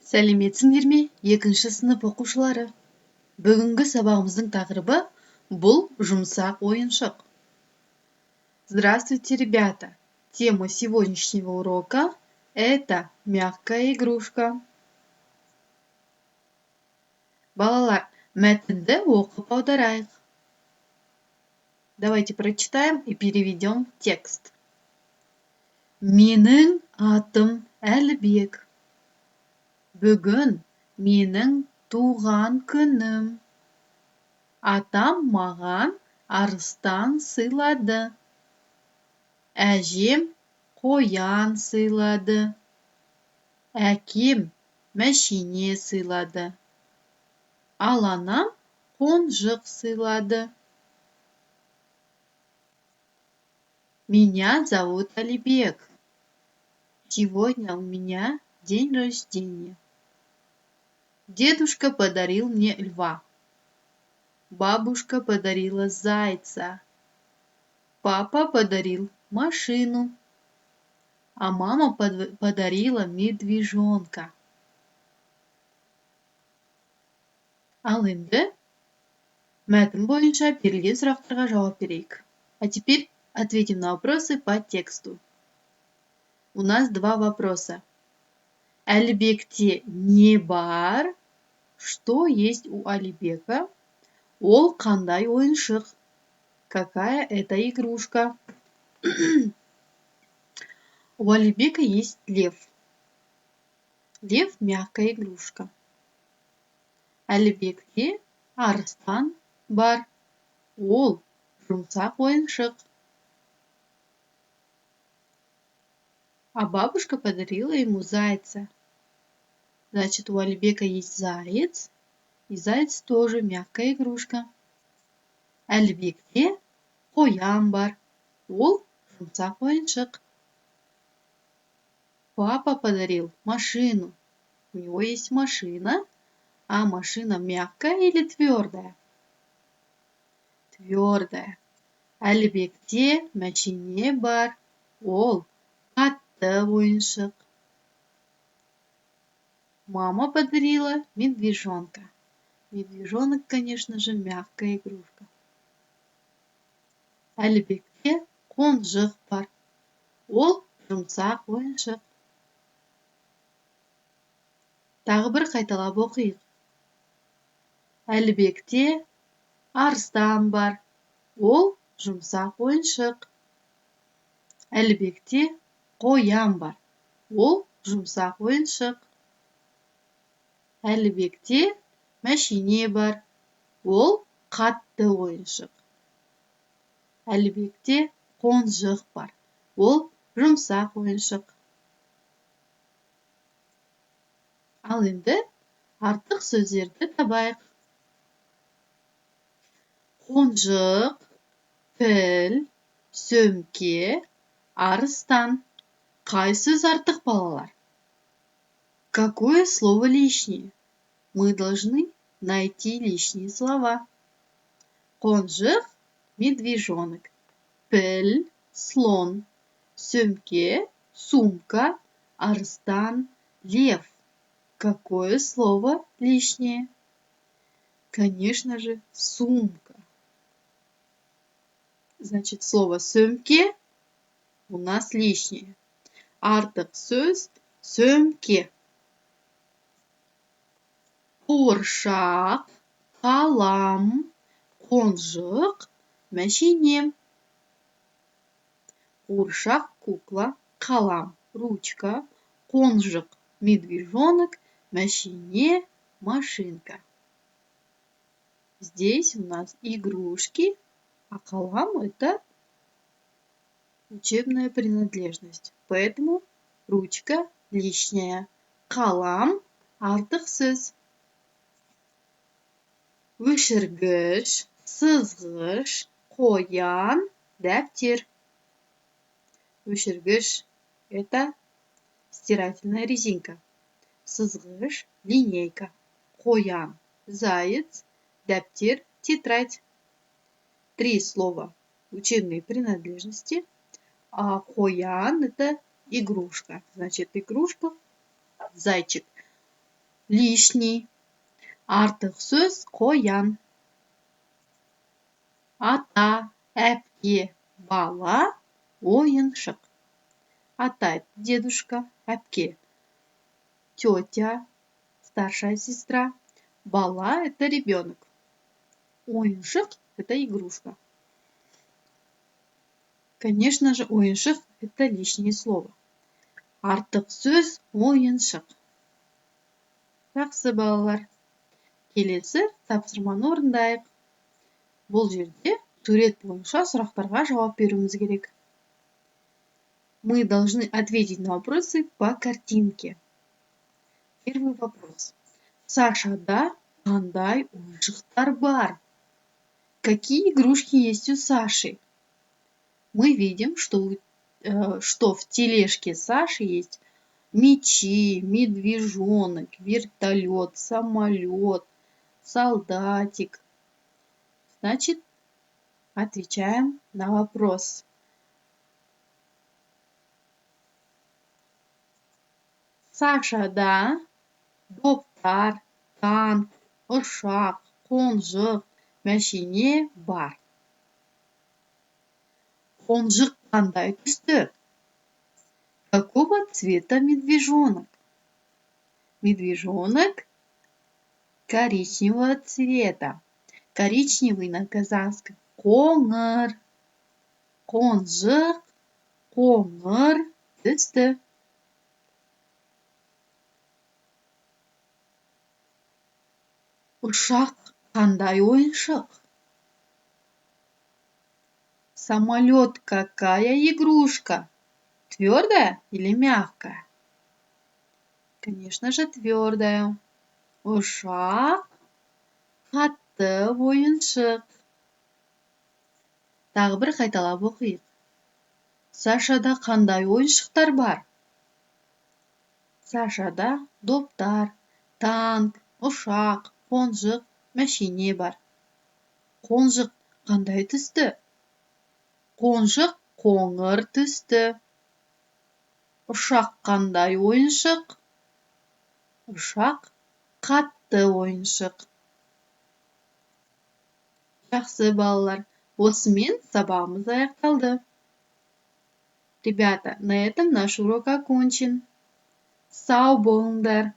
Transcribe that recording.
Сәлеметсіңдер ме, екінші сынып оқушылары? Бүгінгі сабағымыздың тақырыбы бұл жұмсақ ойыншық. Здравствуйте, ребята! Тема сегодняшнего урока – это мягкая игрушка. Балалар, мәтінді оқып аударайық. Давайте прочитаем и переведем текст. Менің атым Әлібек. Бүгін менің туған күнім. Атам маған арыстан сыйлады. Әжем қоян сыйлады. Әкем мәшине сыйлады. Ал анам қонжық сыйлады. Меня зовут Алибек. Сегодня у меня день рождения. Дедушка подарил мне льва. Бабушка подарила зайца. Папа подарил машину. А мама подарила медвежонка. Ал енді мәтін бойынша берілген сұрақтарға жауап берейік. А теперь ответим на вопросы по тексту. У нас два вопроса. Әлібекте не бар? Что есть у Алибека? Ол қандай ойыншық? Какая это игрушка? У Алибека есть лев. Лев – мягкая игрушка. Әлібекте арыстан бар. Ол жұмсақ ойыншық. А бабушка подарила ему зайца. Значит, у Алибека есть заяц. И заяц тоже мягкая игрушка. Әлібекте қоян бар. Ол жұмсақ ойыншық. Папа подарил машину. У него есть машина. А машина мягкая или твердая? Твердая. Әлібекте мәшине бар. Ол қатты ойыншық. Мама подарила медвежонка. Медвежонок, конечно же, мягкая игрушка. Әлібекте қонжық бар. Ол жұмсақ ойыншық. Тағы бір қайталап оқиық. Әлібекте арыстан бар. Ол жұмсақ ойыншық. Әлібекте қоян бар. Ол жұмсақ ойыншық. Әлібекте мәшине бар. Ол қатты ойыншық. Әлібекте қонжық бар. Ол жұмсақ ойыншық. Ал енді артық сөздерді табайық. Қонжық, піл, сөмке, арыстан. Қай сөз артық, балалар? Какое слово лишнее? Мы должны найти лишние слова. Қонжық – медвежонок. Піл – слон. Сөмке – сумка. Арыстан – лев. Какое слово лишнее? Конечно же, сумка. Значит, слово сөмке у нас лишнее. Артық сөз сөмке. Қуыршақ, қалам, қонжық, мәшине. Қуыршақ – кукла, қалам – ручка, қонжық – медвежонок, мәшине – машинка. Здесь у нас игрушки, а қалам – это учебная принадлежность. Поэтому ручка лишняя. Қалам – артық сөз. Өшіргіш, сызғыш, қоян, дәптер. Өшіргіш – это стирательная резинка. Сызғыш – линейка. Қоян – заяц. Дәптер – тетрадь. 3 слова учебной принадлежности. А қоян – это игрушка. Значит, игрушка – зайчик. лишний. Артық сөз қоян. Ата, әпке, бала, ойыншық. Ата — это дедушка, әпке — тетя, старшая сестра. Бала — это ребенок. Ойыншық — это игрушка. Конечно же, ойыншық — это лишнее слово. Артық сөз ойыншық. Жақсы балалар. Келесі тапсырманы орындайық. Бұл жерде сурет бойынша сұрақтарға жауап беруіміз керек. Мы должны ответить на вопросы по картинке. Первый вопрос. Сашада қандай ойыншықтар бар? Какие игрушки есть у Саши? Мы видим, что в тележке Саши есть мячи, медвежонок, вертолет, самолет, солдатик. Значит, отвечаем на вопрос. Сашада доптар, танк, ұшақ, қонжық, мәшине бар. Қонжық қандай түсті? Какого цвета медвежонок? Медвежонок коричневого цвета. Коричневый на казахском қоңыр. Қонжық қоңыр түсті. Ұшақ қандай ойыншық? Самолет какая игрушка? Твердая или мягкая? Конечно же, твердая. Ұшақ қатты ойыншық. Тағы бір қайталап оқиық. Сашада қандай ойыншықтар бар? Сашада доптар, танк, ұшақ, қонжық, мәшине бар. Қонжық қандай түсті? Қонжық қоңыр түсті. Ұшақ қандай ойыншық? Ұшақ қатты ойыншық. Жақсы балалар, осымен сабағымыз аяқталды. Ребята, на этом наш урок окончен. Сау болыңдар.